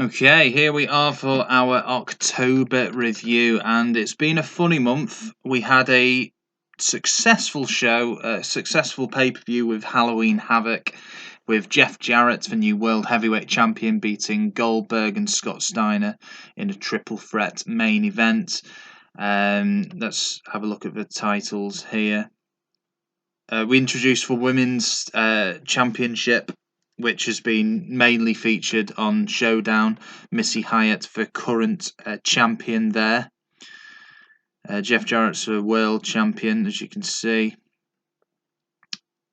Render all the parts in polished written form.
Okay, here we are for our October review, and it's been a funny month. We had a successful show, a successful pay-per-view with Halloween Havoc, with Jeff Jarrett, the new World Heavyweight Champion, beating Goldberg and Scott Steiner in a triple threat main event. Let's have a look at the titles here. We introduced the Women's Championship, which has been mainly featured on Showdown. Missy Hyatt, the current champion there. Jeff Jarrett's the world champion, as you can see.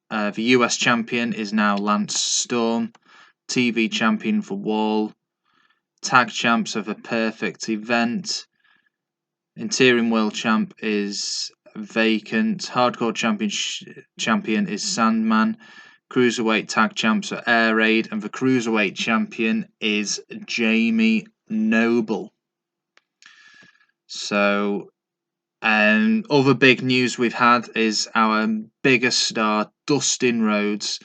The US champion is now Lance Storm. TV champion for Wall. Tag champs of a perfect event. Interim world champ is Vacant. Hardcore champion is Sandman. Cruiserweight Tag champs are Air Raid, and the Cruiserweight champion is Jamie Noble. So, other big news we've had is our biggest star, Dustin Rhodes,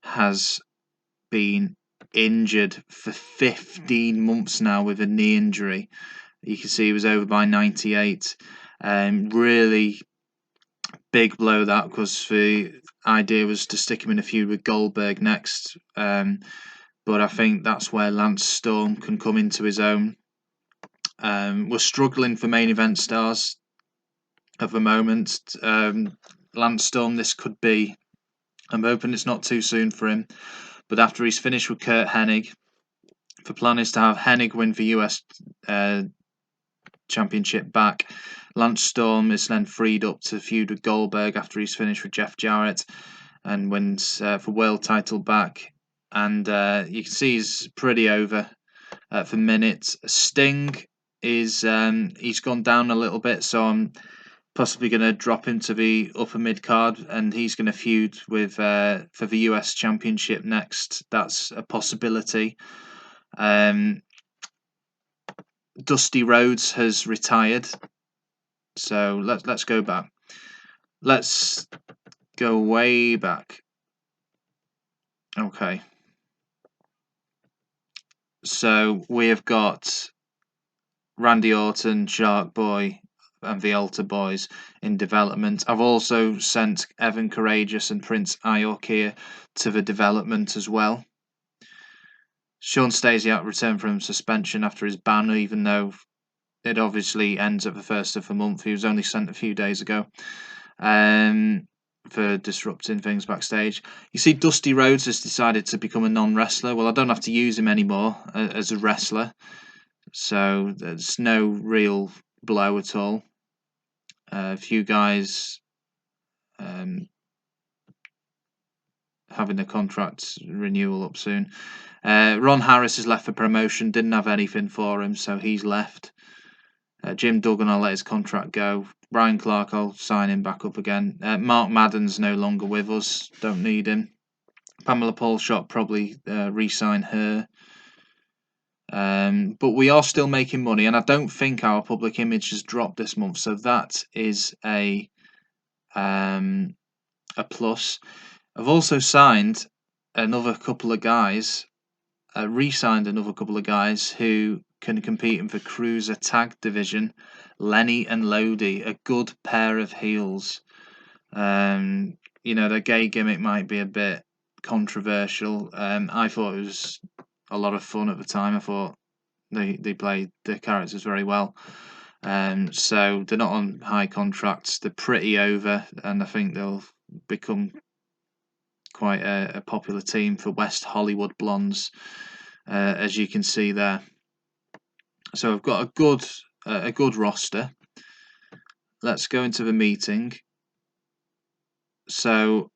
has been injured for 15 months now with a knee injury. You can see he was over by 98. Really big blow that, because the idea was to stick him in a feud with Goldberg next. But I think that's where Lance Storm can come into his own. We're struggling for main event stars at the moment. Lance Storm, this could be. I'm hoping it's not too soon for him. But after he's finished with Kurt Hennig, the plan is to have Hennig win the US Championship back. Lance Storm is then freed up to feud with Goldberg after he's finished with Jeff Jarrett and wins the world title back. And you can see he's pretty over for minutes. Sting is he's gone down a little bit, so I'm possibly going to drop him to the upper mid card, and he's going to feud with for the US Championship next. That's a possibility. Dusty Rhodes has retired, so let's go back. Let's go way back. Okay. So we have got Randy Orton, Shark Boy, and the Altar Boys in development. I've also sent Evan Courageous and Prince Iaukea to the development as well. Sean Stasiak returned from suspension after his ban, even though it obviously ends at the first of the month. He was only sent a few days ago for disrupting things backstage. You see, Dusty Rhodes has decided to become a non-wrestler. Well, I don't have to use him anymore as a wrestler, so there's no real blow at all. A few guys having the contract renewal up soon. Ron Harris has left for promotion, didn't have anything for him, so he's left. Jim Duggan, I'll let his contract go. Brian Clark, I'll sign him back up again. Mark Madden's no longer with us, don't need him. Pamela Paulshot, probably re-sign her. But we are still making money, and I don't think our public image has dropped this month, so that is a plus. I've also signed another couple of guys, re-signed another couple of guys who can compete in the Cruiser Tag division. Lenny and Lodi, a good pair of heels. The gay gimmick might be a bit controversial. I thought it was a lot of fun at the time. I thought they played the characters very well. So they're not on high contracts. They're pretty over, and I think they'll become quite a popular team for West Hollywood Blondes, as you can see there. So I've got a good roster. Let's go into the meeting. So,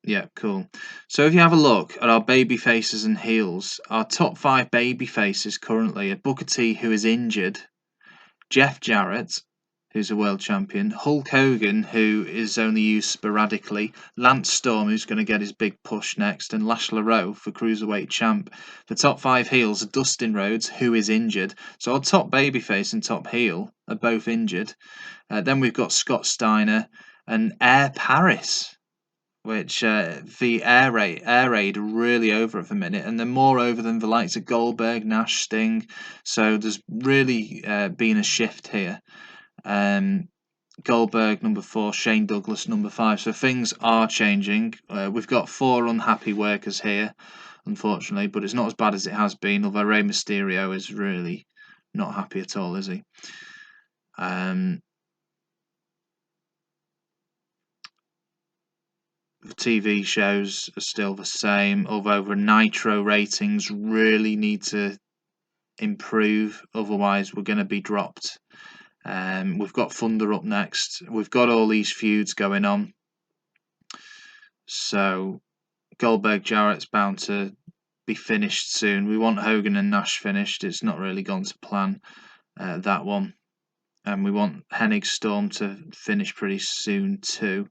yeah, cool. So if you have a look at our baby faces and heels, our top 5 baby faces currently are Booker T, who is injured, Jeff Jarrett, who's a world champion, Hulk Hogan, who is only used sporadically, Lance Storm, who's going to get his big push next, and Lash LaRoe for Cruiserweight champ. The top 5 heels are Dustin Rhodes, who is injured. So our top babyface and top heel are both injured. Then we've got Scott Steiner and Air Paris. which the Air Raid are really over at the minute, and they're more over than the likes of Goldberg, Nash, Sting. So there's really been a shift here. Goldberg number 4, Shane Douglas number 5. So things are changing. We've got 4 unhappy workers here, unfortunately, but it's not as bad as it has been. Although Rey Mysterio is really not happy at all, is he? The TV shows are still the same, although the Nitro ratings really need to improve, otherwise we're going to be dropped. We've got Thunder up next. We've got all these feuds going on. So Goldberg Jarrett's bound to be finished soon. We want Hogan and Nash finished. It's not really gone to plan, that one. And we want Hennig Storm to finish pretty soon too.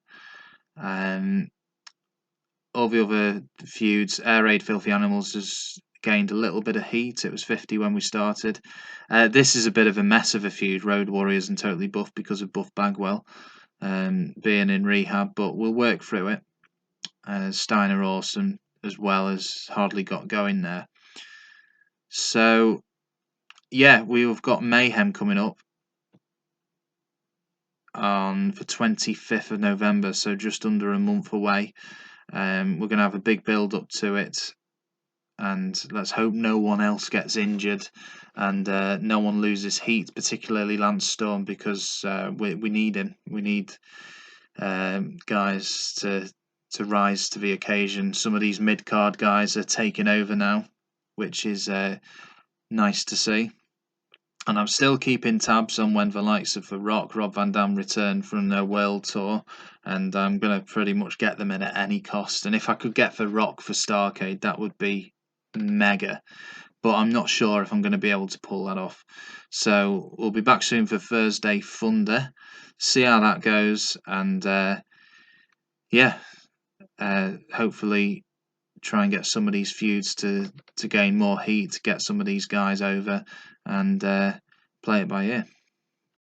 All the other feuds, Air Raid Filthy Animals has gained a little bit of heat. It was 50 when we started. This is a bit of a mess of a feud. Road Warriors and Totally Buff because of Buff Bagwell being in rehab, but we'll work through it. Steiner Awesome as well has hardly got going there. So, yeah, we've got Mayhem coming up on the 25th of November, so just under a month away. We're going to have a big build up to it, and let's hope no one else gets injured and no one loses heat, particularly Lance Storm, because we need him. We need guys to rise to the occasion. Some of these mid-card guys are taking over now, which is nice to see. And I'm still keeping tabs on when the likes of The Rock, Rob Van Dam return from their world tour, and I'm going to pretty much get them in at any cost. And if I could get The Rock for Starrcade, that would be mega. But I'm not sure if I'm going to be able to pull that off. So we'll be back soon for Thursday Thunder. See how that goes, and hopefully try and get some of these feuds to gain more heat, get some of these guys over, and play it by ear.